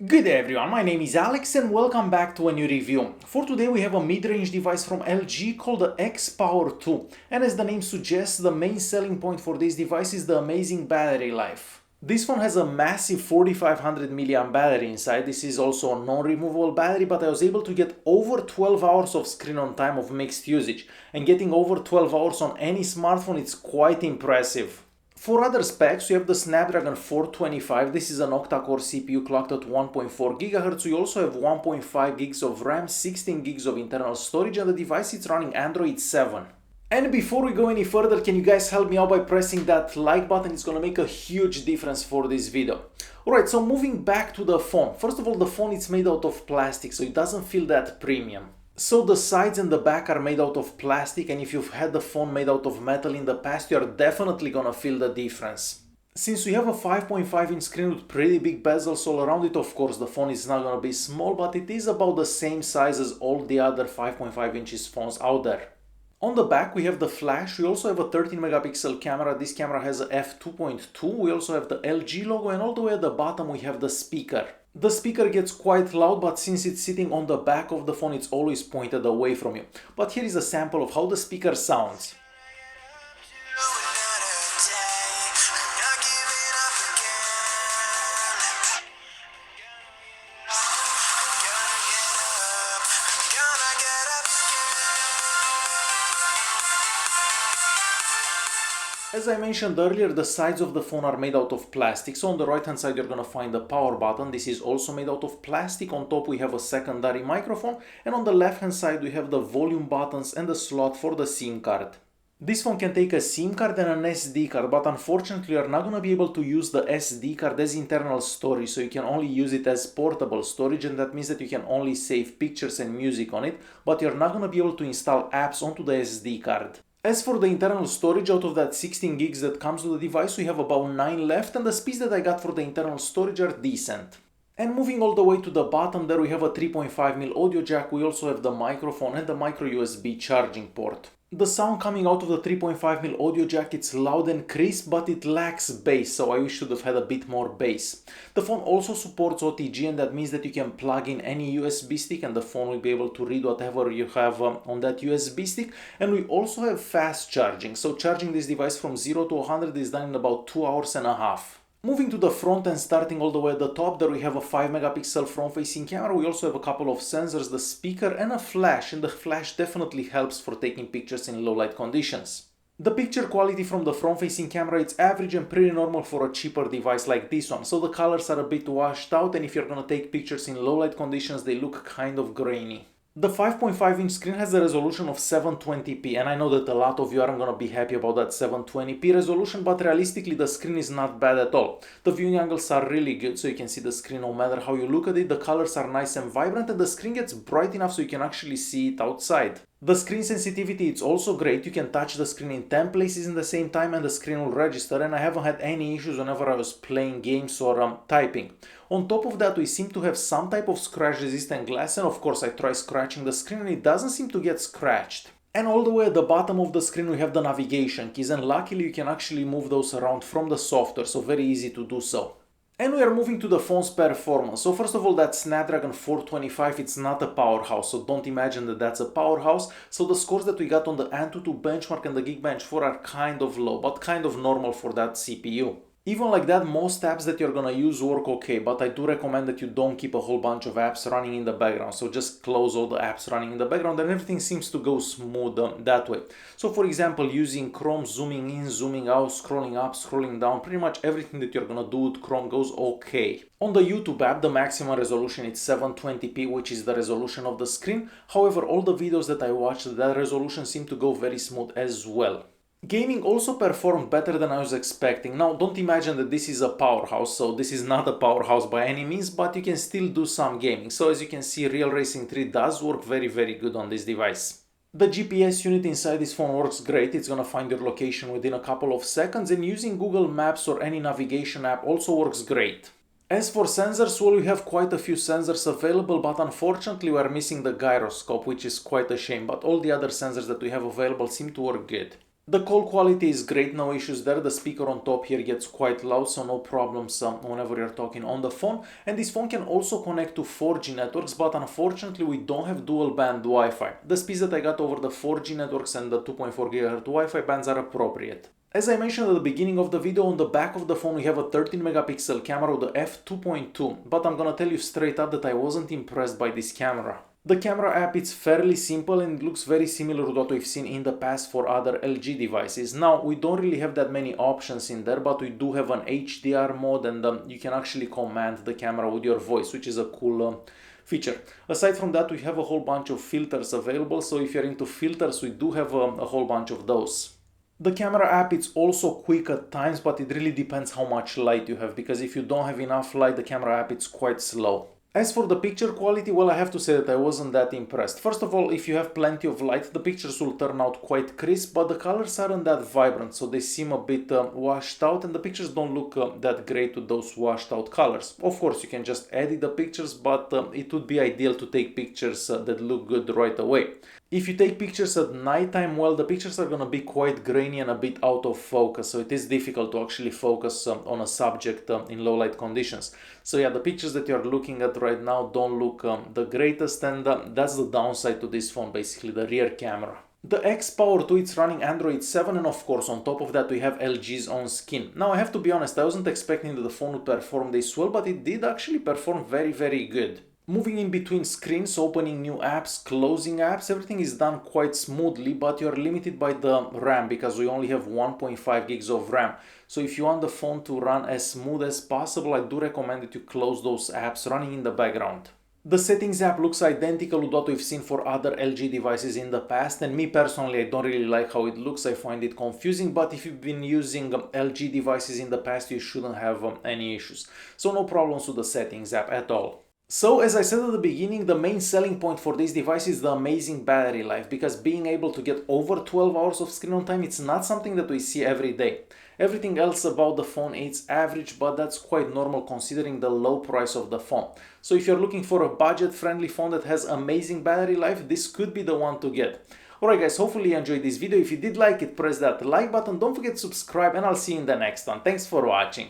Good day everyone, my name is Alex and welcome back to a new review. For today we have a mid-range device from LG called the X Power 2, and as the name suggests, the main selling point for this device is the amazing battery life. This phone has a massive 4500 mAh battery inside. This is also a non-removable battery, but I was able to get over 12 hours of screen on time of mixed usage, and getting over 12 hours on any smartphone is quite impressive. For other specs, we have the Snapdragon 425. This is an octa-core CPU clocked at 1.4 GHz. We also have 1.5 gigs of RAM, 16 gigs of internal storage, and the device is running Android 7. And before we go any further, can you guys help me out by pressing that like button? It's gonna make a huge difference for this video. Alright, so moving back to the phone. First of all, the phone is made out of plastic, so it doesn't feel that premium. So the sides and the back are made out of plastic, and if you've had the phone made out of metal in the past, you are definitely gonna feel the difference. Since we have a 5.5-inch screen with pretty big bezels all around it, of course the phone is not gonna be small, but it is about the same size as all the other 5.5 inches phones out there. On the back we have the flash. We also have a 13 megapixel camera. This camera has a f2.2. We also have the LG logo, and all the way at the bottom we have the speaker. The speaker gets quite loud, but since it's sitting on the back of the phone, it's always pointed away from you. But here is a sample of how the speaker sounds. As I mentioned earlier, the sides of the phone are made out of plastic. So on the right hand side you're gonna find the power button. This is also made out of plastic. On top we have a secondary microphone, and on the left hand side we have the volume buttons and the slot for the SIM card. This phone can take a SIM card and an SD card, but unfortunately you're not gonna be able to use the SD card as internal storage, so you can only use it as portable storage, and that means that you can only save pictures and music on it, but you're not gonna be able to install apps onto the SD card. As for the internal storage, out of that 16 gigs that comes with the device, we have about 9 left, and the speeds that I got for the internal storage are decent. And moving all the way to the bottom there, we have a 3.5mm audio jack. We also have the microphone and the micro USB charging port. The sound coming out of the 3.5mm audio jack, it's loud and crisp, but it lacks bass, so I wish it should have had a bit more bass. The phone also supports OTG, and that means that you can plug in any USB stick and the phone will be able to read whatever you have on that USB stick. And we also have fast charging, so charging this device from 0 to 100 is done in about 2 hours and a half. Moving to the front and starting all the way at the top, there we have a 5 megapixel front-facing camera. We also have a couple of sensors, the speaker and a flash, and the flash definitely helps for taking pictures in low light conditions. The picture quality from the front-facing camera, it's average and pretty normal for a cheaper device like this one, so the colors are a bit washed out, and if you're gonna take pictures in low light conditions, they look kind of grainy. The 5.5-inch screen has a resolution of 720p, and I know that a lot of you aren't gonna be happy about that 720p resolution, but realistically the screen is not bad at all. The viewing angles are really good, so you can see the screen no matter how you look at it. The colors are nice and vibrant, and the screen gets bright enough so you can actually see it outside. The screen sensitivity is also great. You can touch the screen in 10 places in the same time and the screen will register, and I haven't had any issues whenever I was playing games or typing. On top of that, we seem to have some type of scratch resistant glass, and of course I try scratching the screen and it doesn't seem to get scratched. And all the way at the bottom of the screen we have the navigation keys, and luckily you can actually move those around from the software, so very easy to do so. And we are moving to the phone's performance. So first of all, that Snapdragon 425, it's not a powerhouse, so don't imagine that that's a powerhouse. So the scores that we got on the AnTuTu benchmark and the Geekbench 4 are kind of low, but kind of normal for that CPU. Even like that, most apps that you're gonna use work okay, but I do recommend that you don't keep a whole bunch of apps running in the background. So just close all the apps running in the background and everything seems to go smooth that way. So for example, using Chrome, zooming in, zooming out, scrolling up, scrolling down, pretty much everything that you're gonna do with Chrome goes okay. On the YouTube app, the maximum resolution is 720p, which is the resolution of the screen. However, all the videos that I watched, that resolution seemed to go very smooth as well. Gaming also performed better than I was expecting. Now, don't imagine that this is a powerhouse, so this is not a powerhouse by any means, but you can still do some gaming. So as you can see, Real Racing 3 does work very good on this device. The GPS unit inside this phone works great. It's gonna find your location within a couple of seconds, and using Google Maps or any navigation app also works great. As for sensors, well, we have quite a few sensors available, but unfortunately we are missing the gyroscope, which is quite a shame, but all the other sensors that we have available seem to work good. The call quality is great, no issues there. The speaker on top here gets quite loud, so no problems whenever you're talking on the phone. And this phone can also connect to 4G networks, but unfortunately we don't have dual band Wi-Fi. The speeds that I got over the 4G networks and the 2.4 GHz Wi-Fi bands are appropriate. As I mentioned at the beginning of the video, on the back of the phone we have a 13 megapixel camera with the f2.2, but I'm gonna tell you straight up that I wasn't impressed by this camera. The camera app is fairly simple and it looks very similar to what we've seen in the past for other LG devices. Now, we don't really have that many options in there, but we do have an HDR mode and you can actually command the camera with your voice, which is a cool feature. Aside from that, we have a whole bunch of filters available, so if you're into filters, we do have a whole bunch of those. The camera app is also quick at times, but it really depends how much light you have, because if you don't have enough light, the camera app is quite slow. As for the picture quality, well, I have to say that I wasn't that impressed. First of all, if you have plenty of light, the pictures will turn out quite crisp, but the colors aren't that vibrant, so they seem a bit washed out, and the pictures don't look that great with those washed out colors. Of course, you can just edit the pictures, but it would be ideal to take pictures that look good right away. If you take pictures at nighttime, well, the pictures are gonna be quite grainy and a bit out of focus, so it is difficult to actually focus on a subject in low light conditions. So yeah, the pictures that you're looking at right now don't look the greatest, and that's the downside to this phone, basically, the rear camera. The X Power 2, it's running Android 7, and of course on top of that we have LG's own skin. Now I have to be honest, I wasn't expecting that the phone would perform this well, but it did actually perform very good. Moving in between screens, opening new apps, closing apps, everything is done quite smoothly, but you're limited by the RAM because we only have 1.5 gigs of RAM. So if you want the phone to run as smooth as possible, I do recommend that you close those apps running in the background. The settings app looks identical to what we've seen for other LG devices in the past, and me personally, I don't really like how it looks. I find it confusing, but if you've been using LG devices in the past, you shouldn't have any issues. So no problems with the settings app at all. So as I said at the beginning, the main selling point for this device is the amazing battery life, because being able to get over 12 hours of screen on time, it's not something that we see every day. Everything else about the phone is average, but that's quite normal considering the low price of the phone. So if you're looking for a budget-friendly phone that has amazing battery life, this could be the one to get. Alright guys, hopefully you enjoyed this video. If you did like it, press that like button, don't forget to subscribe, and I'll see you in the next one. Thanks for watching.